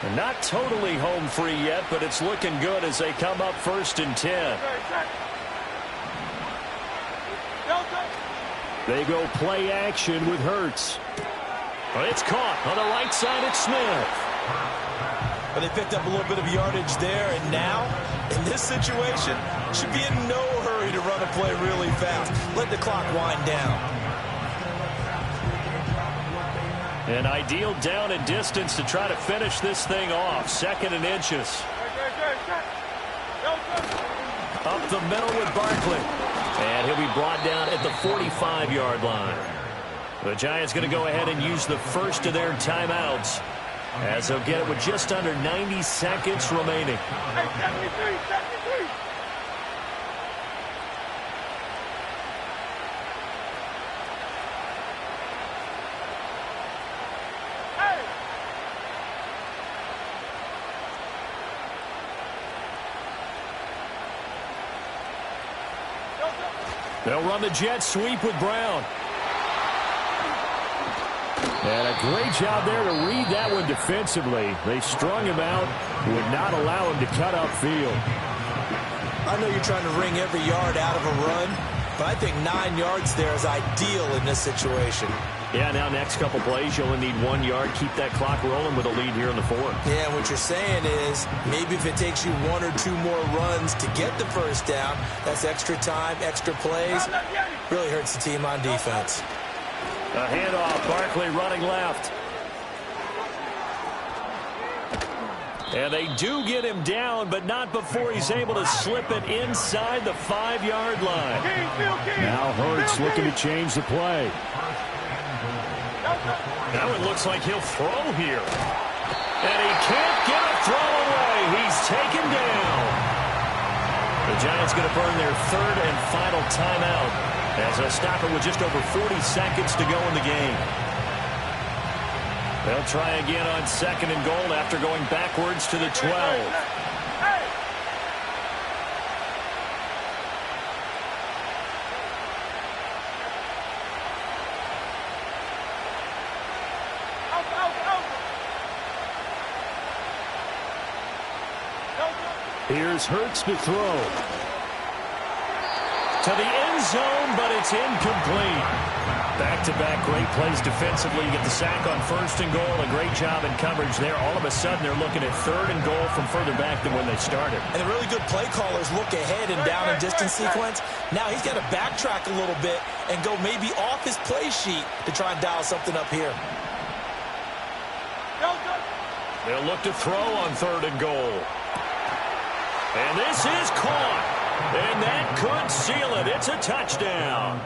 S1: And not totally home free yet, but it's looking good as they come up 1st and 10.
S5: They go play action with Hurts.
S1: But it's caught on the right side at Smith.
S2: But they picked up a little bit of yardage there, and now, in this situation, should be in no hurry to run a play really fast. Let the clock wind down.
S1: An ideal down and distance to try to finish this thing off. 2nd and inches. Up the middle with Barkley. And he'll be brought down at the 45-yard line. The Giants going to go ahead and use the first of their timeouts, as they'll get it with just under 90 seconds remaining.
S3: Hey, 73.
S1: They'll run the jet sweep with Brown.
S5: And a great job there to read that one defensively. They strung him out, would not allow him to cut upfield.
S2: I know you're trying to wring every yard out of a run, but I think 9 yards there is ideal in this situation.
S1: Yeah, now next couple plays, you only need 1 yard. Keep that clock rolling with a lead here in the 4th.
S2: Yeah, what you're saying is maybe if it takes you 1 or 2 more runs to get the first down, that's extra time, extra plays. Really hurts the team on defense.
S1: A handoff, Barkley running left. And they do get him down, but not before he's able to slip it inside the 5-yard line.
S5: Now Hurts looking to change the play.
S1: Now it looks like he'll throw here. And he can't get a throw away. He's taken down. The Giants going to burn their 3rd and final timeout as they stop it with just over 40 seconds to go in the game. They'll try again on 2nd and goal after going backwards to the 12.
S5: Here's Hurts to throw.
S1: To the end zone, but it's incomplete. Back-to-back great plays defensively. You get the sack on 1st and goal. A great job in coverage there. All of a sudden, they're looking at 3rd and goal from further back than when they started.
S2: And the really good play callers look ahead and down and distance sequence. Now he's got to backtrack a little bit and go maybe off his play sheet to try and dial something up here.
S1: They'll look to throw on 3rd and goal. And this is caught. And that could seal it. It's a touchdown.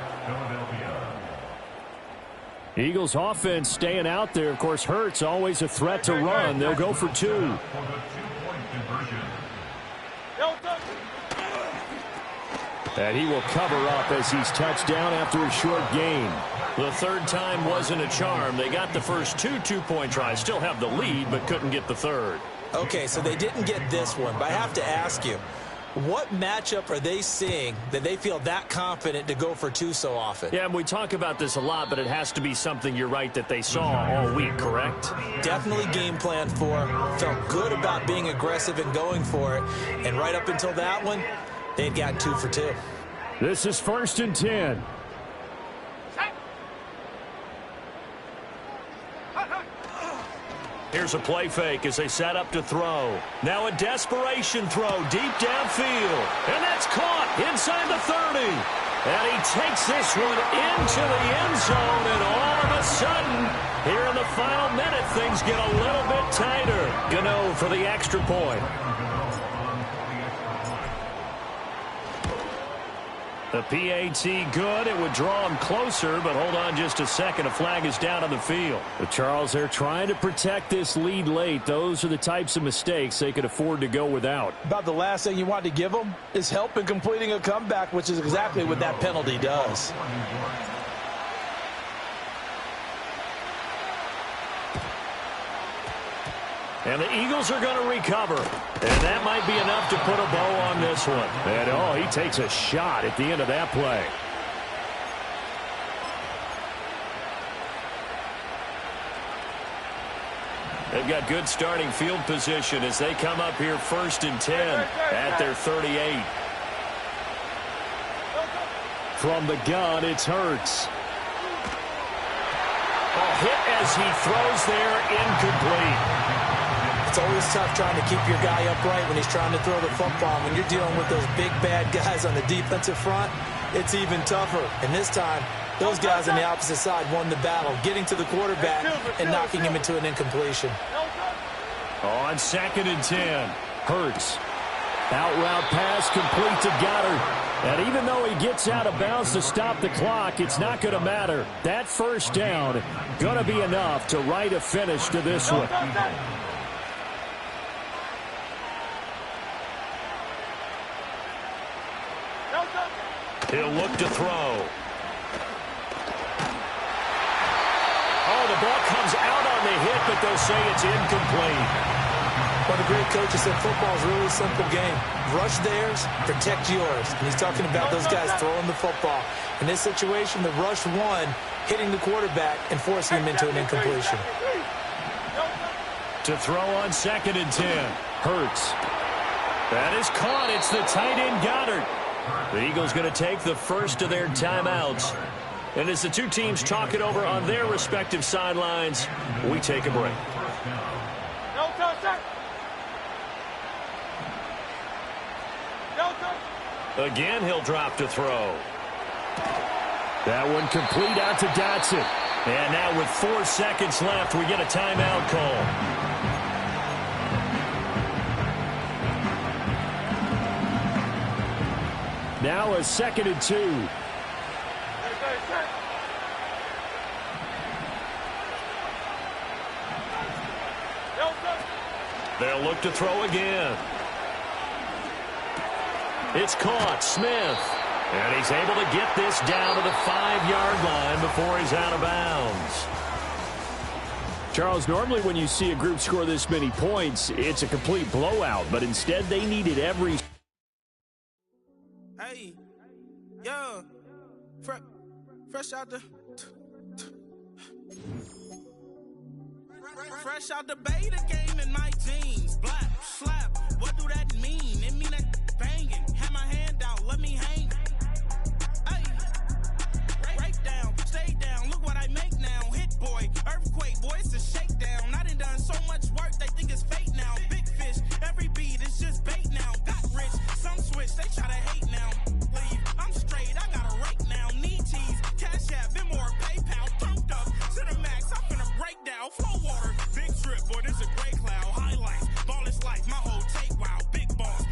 S5: Eagles offense staying out there. Of course, Hurts always a threat to run. They'll go for 2. And he will cover up as he's touched down after a short gain.
S1: The third time wasn't a charm. They got the first 2 two-point tries. Still have the lead, but couldn't get the third.
S2: Okay, so they didn't get this one, but I have to ask you, what matchup are they seeing that they feel that confident to go for 2 so often?
S1: Yeah, and we talk about this a lot, but it has to be something, you're right, that they saw all week, correct?
S2: Definitely game plan for, felt good about being aggressive and going for it, and right up until that one, they'd gotten 2 for 2.
S5: This is 1st and 10.
S1: Here's a play fake as they set up to throw. Now a desperation throw deep downfield. And that's caught inside the 30. And he takes this one into the end zone. And all of a sudden, here in the final minute, things get a little bit tighter. Gano for the extra point. The PAT good. It would draw him closer, but hold on just a second. A flag is down on the field.
S5: The Charles, they're trying to protect this lead late. Those are the types of mistakes they could afford to go without.
S2: About the last thing you want to give them is help in completing a comeback, which is exactly what that penalty does.
S1: And the Eagles are going to recover. And that might be enough to put a bow on this one.
S5: And, oh, he takes a shot at the end of that play.
S1: They've got good starting field position as they come up here 1st and 10 at their 38.
S5: From the gun, it's Hurts.
S1: A hit as he throws there, incomplete.
S2: It's always tough trying to keep your guy upright when he's trying to throw the football. When you're dealing with those big, bad guys on the defensive front, it's even tougher. And this time, those guys on the opposite side won the battle, getting to the quarterback and knocking him into an incompletion.
S1: On 2nd and 10.
S5: Hurts. Out route pass complete to Goddard. And even though he gets out of bounds to stop the clock, it's not going to matter. That first down going to be enough to write a finish to this one.
S1: He'll look to throw. Oh, the ball comes out on the hit, but they'll say it's incomplete.
S2: One of the great coaches said football is a really simple game. Rush theirs, protect yours. And he's talking about those guys throwing the football. In this situation, the rush won, hitting the quarterback and forcing him into an incompletion.
S1: To throw on 2nd and 10. Hurts. That is caught. It's the tight end Goddard. The Eagles going to take the first of their timeouts. And as the two teams talk it over on their respective sidelines, we take a break. Again, he'll drop to throw.
S5: That one complete out to Dotson.
S1: And now with 4 seconds left, we get a timeout call.
S5: Now a 2nd and 2.
S1: They'll look to throw again. It's caught. Smith. And he's able to get this down to the 5-yard line before he's out of bounds.
S5: Charles, normally when you see a group score this many points, it's a complete blowout. But instead, they needed every...
S6: Hey, yo, fresh out the beta game in my jeans. Black, slap, what do that mean? It mean that banging. Have my hand out, let me hang. Hey, break down, stay down, look what I make now. Hit boy, earthquake, boy, it's a shakedown. I done so much work, they think it's fake now. Big fish, every beat is just bait now. Got rich, some switch, they try to hate now. Leave, I'm straight, I got a rake now. Need cheese, Cash App, Venmo or PayPal. Pumped up, to the max, I'm finna break down. Flow water, big trip, boy, this a gray cloud. Highlights, ball is life, my whole take, wow. Big balls,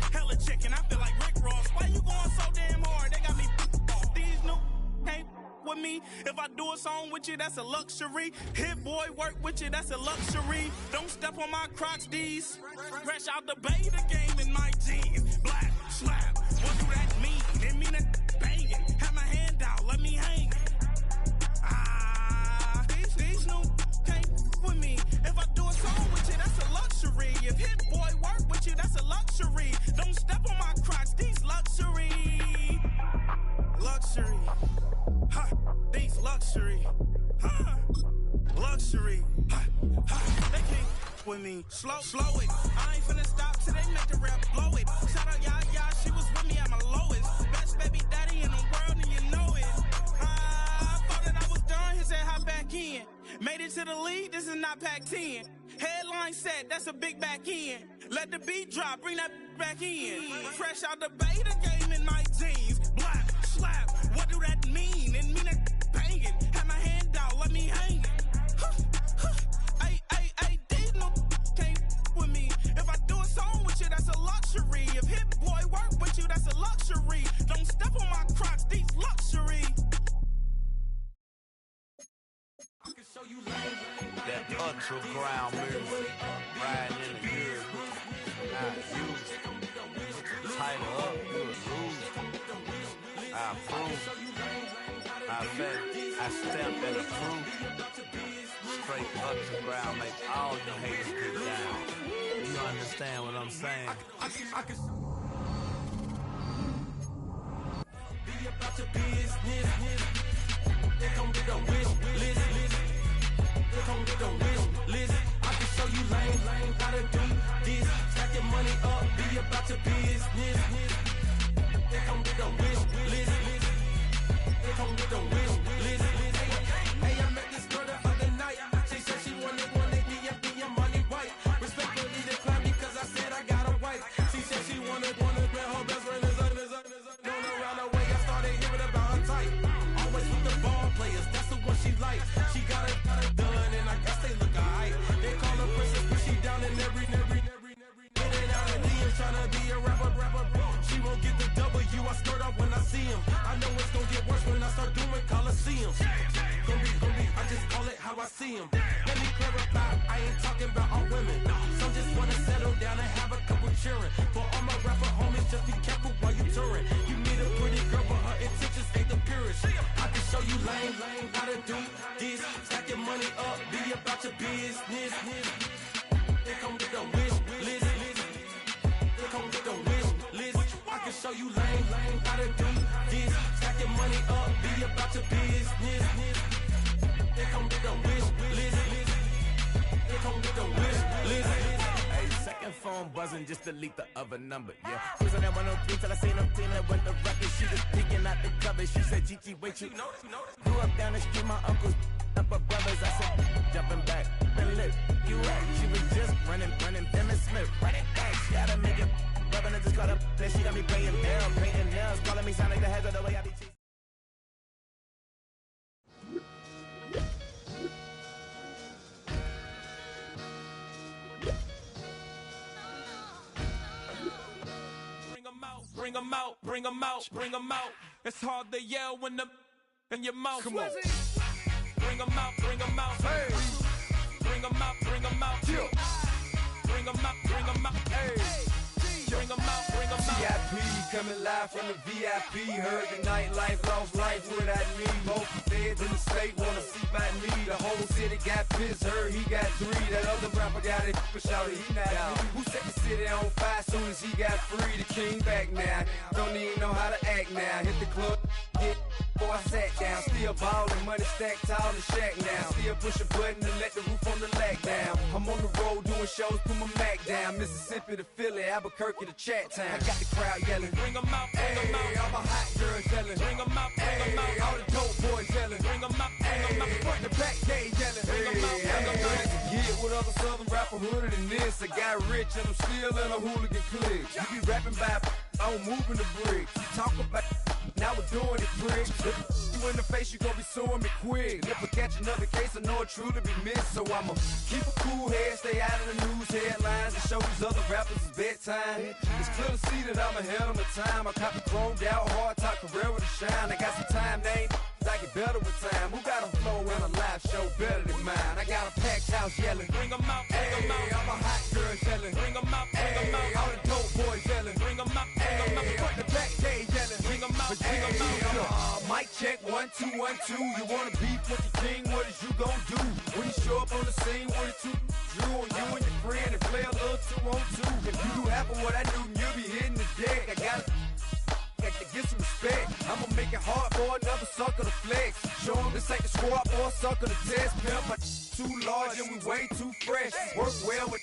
S6: with me. If I do a song with you, that's a luxury. Hit boy, work with you, that's a luxury. Don't step on my Crocs, D's. Fresh out the bay, the game in my jeans. Black, slap, what do that mean? It mean that banging. Have my hand out, let me hang. These new can't with me. If I do a song with you, that's a luxury. If hit boy work with you, that's a luxury. Don't step on my Crocs, these luxury. Luxury. Ha, these luxury. Ha, luxury. Ha, ha, they can't with me. Slow it. I ain't finna stop till they make the rap blow it. Shout out Yaya, she was with me at my lowest. Best baby daddy in the world and you know it. I thought that I was done, he said hop back in. Made it to the league, this is not Pac-10. Headline set, that's a big back end. Let the beat drop, bring that back in. Fresh out the bay, the game in my jeans. Black, slap, what do that mean? It mean that banging. Have my hand out, let me hang it. Ay, these no can't with me. If I do a song with you, that's a luxury. If hit boy work with you, that's a luxury. Don't step on my Crocs, these luxury.
S7: That underground music, riding in the good, not used. Tighten up, you'll lose. I approve. I bet I stamp and approve. Straight underground, make all you haters get down. You understand what I'm saying? Be about your business. They gon' get a wish list. They gon' get a wish list. I can show you lame, gotta do this. Stack your money up, be about your business. They gon' get a wish list. They gon' get a wish list. Hey, I met this girl the other night. She said she wanted be your money white. Respectfully declined because I said I got a wife. She said she wanted where her best friend is known around the way. I started hearing about her type. Always with the ball players, that's the one she likes. She got it done, and I guess they look alright. They call her princess, but she down in every. In and out of DMs, tryna be a rapper. She won't get the W, I skirt off when I see him. I know it's gonna get worse when I start doing Coliseums. Gonna be, I just call it how I see him. Let me clarify, I ain't talking about all women. Some just wanna settle down and have a couple cheering. For all my rapper homies, just be careful while you touring. You meet a pretty girl, but her intentions ain't the purest. I can show you lame, how to do this. Stack your money up, be about your business. They come with the wish list. They come with the wish list. I can show you lame, how to do this. Stack your money up, be about your business. They come with the wish list. They come with the wish list. Hey, second phone buzzing, just delete the other number, yeah. Who's on that 103 till I seen them feeling when the record, she was peeking out the cover. She said, Gigi, wait, you grew up down the street, my uncles up her brothers. I said, jumping back, been lit, you at. She was just running, Dennis Smith, right it back. She had a nigga, rubbing it, just caught up. Then she got me paying down, painting nails, calling me sound like the heads of the way I be chasing. Bring them out. It's hard to yell when the in your mouth. Come on. Bring them out. Hey. Bring them out. Yeah. Bring them out. Hey. Bring them out.
S8: VIP coming live from the VIP. Heard the nightlife, lost life without me. Most feds in the state wanna see by me. The whole city got pissed, heard he got 3. That other rapper got it, but shouted he not out. Who set the city on fire soon as he got free? The king back now, don't even know how to act now. Hit the club, hit before I sat down. Still ballin', money stacked tall in shack now. Still push a button to let the roof on the lag down. I'm on the road doing shows, put my Mac down. Mississippi to Philly, Albuquerque to Chat Town. I got the crowd yelling. Bring them out, hey, all my hot girls yelling. Bring them out, all the dope boys yelling. Bring them out, front the back gate yelling. Hey, I'm the man to get with other southern rapper hooded than this. I got rich and I'm still in a hooligan clique. You be rapping by, I'm moving the bricks. You talk about, now we're doing it quick. You in the face, you gon' be suing me quick. If I catch another case, I know it truly be missed. So I'ma keep a cool head, stay out of the news headlines, and show these other rappers it's bedtime. It's clear to see that I'm ahead of my time. I copy chromed out, hard top career with a shine. I got some time, they ain't I get better with time. Who got a flow and a live show better than mine? I got a packed house yelling, bring 'em out, bring 'em out. I'm a hot girl yelling, bring 'em out, bring 'em out. All the dope boys yelling, bring 'em out, bring 'em out. Front the back cage yelling, bring 'em out, bring 'em out. Mic check, 1 2 1 2. You wanna beef with the king? What is you gon' do? When you show up on the scene with a 2 Drew on you and your friend and play a little 2-on-2. If you do half of what I do, you'll be hitting the deck. I got to get some respect. I'ma make it hard for another sucker to flex. Show them this ain't the squad or a sucker to test. Pimp, but too large and we way too fresh. Work well with.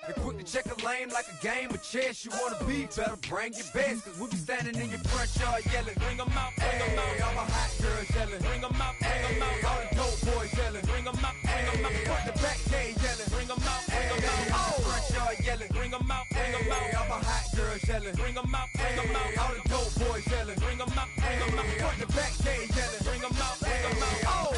S8: They quick to check a lane like a game of chess. You wanna be better, bring your best. Cause we be standing in your front yard yelling, bring 'em out, bring 'em out. All my hot girls yelling, bring 'em out, bring 'em out. All the dope boys yelling, bring 'em out, bring 'em out. Front the back cage yelling, bring 'em out, bring 'em out. All the front yard yelling, bring 'em out, bring 'em out. All my hot girls yelling, bring 'em out, bring 'em out. All the dope boys yelling, bring 'em out, bring 'em out. Front the back cage yelling, bring 'em out, bring 'em out. Oh.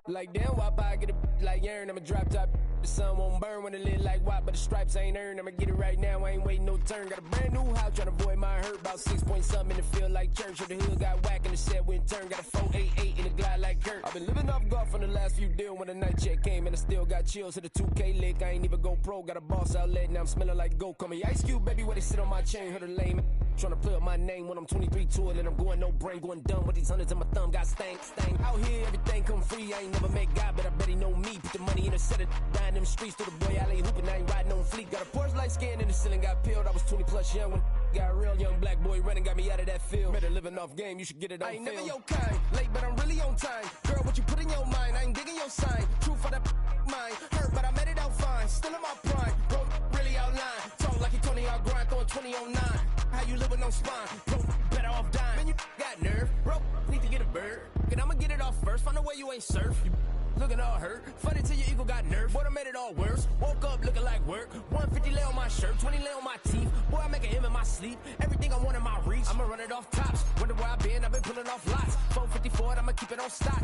S9: Like damn, why I get a like Aaron, I'ma drop top. The sun won't burn when it lit like white, but the stripes ain't earned. I'ma get it right now, I ain't waiting no turn. Got a brand new house, tryna avoid my hurt. About 6 point something in the field like church. The hood got whack and the set went turn. Got a 488 in the glide like Kurt. I've been living off golf on the last few deals. When the night check came and I still got chills to the 2K lick. I ain't even go pro, got a boss outlet, now I'm smelling like gold. Call me Ice Cube, baby, where they sit on my chain. Heard a lame tryna play up my name when I'm 23 to it. And I'm going no brain, going dumb with these hundreds in my thumb. Got stank. Out here, everything come free. I ain't never met God, but I bet he know me. Put the money in a set of dying them streets to the boy alley hooping. I ain't riding on fleek. Got a Porsche light scan in the ceiling, got peeled. I was 20 plus young when got a real young black boy running, got me out of that field. Better living off game, you should get it on film. I ain't never your kind, late but I'm really on time. Girl, what you put in your mind, I ain't digging your sign. True for that mine, hurt but I made it out fine. Still in my prime, bro, really outline. Talk like you Tony, I'll grind, throwing 20 on 9. How you live with no spine, bro, better off dying. Man, you got nerve, bro, need to get a bird. And I'ma get it off first, find a way you ain't surf. You looking all hurt, funny till your ego got nerve. Boy, I made it all worse, woke up looking like work. 150 lay on my shirt, 20 lay on my teeth. Boy, I make an M in my sleep, everything I want in my reach. I'ma run it off tops, wonder where I been, I've been pulling off lots. 454, I'ma keep it on stock.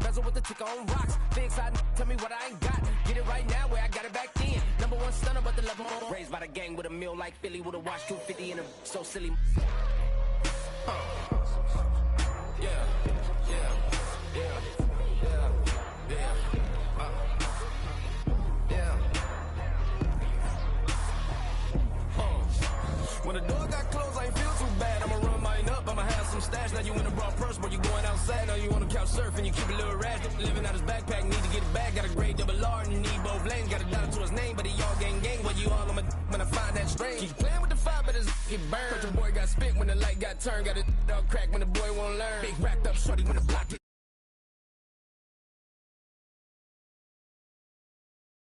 S9: Bezel with the ticker on rocks. Big side, tell me what I ain't got. Get it right now where I got it back then. Number one stunner, but the level more. Raised by the gang with a meal like Philly with a watch 250 and a so silly. When the door got closed, I ain't feel too bad. I'ma run mine up, I'ma have some stash. Now you in a broad purse, but you going outside. Now you on the couch surfing, you keep a little rat. Living out his backpack, need to get it back. Got a grade double R and you need both lanes. Got a dollar to his name, but he all gang. But you all on my when I find that strange. Keep playing with the fire, but his get burned. But your boy got spit when the light got turned. Got it all crack when the boy won't learn. Big wrapped up shorty when the block get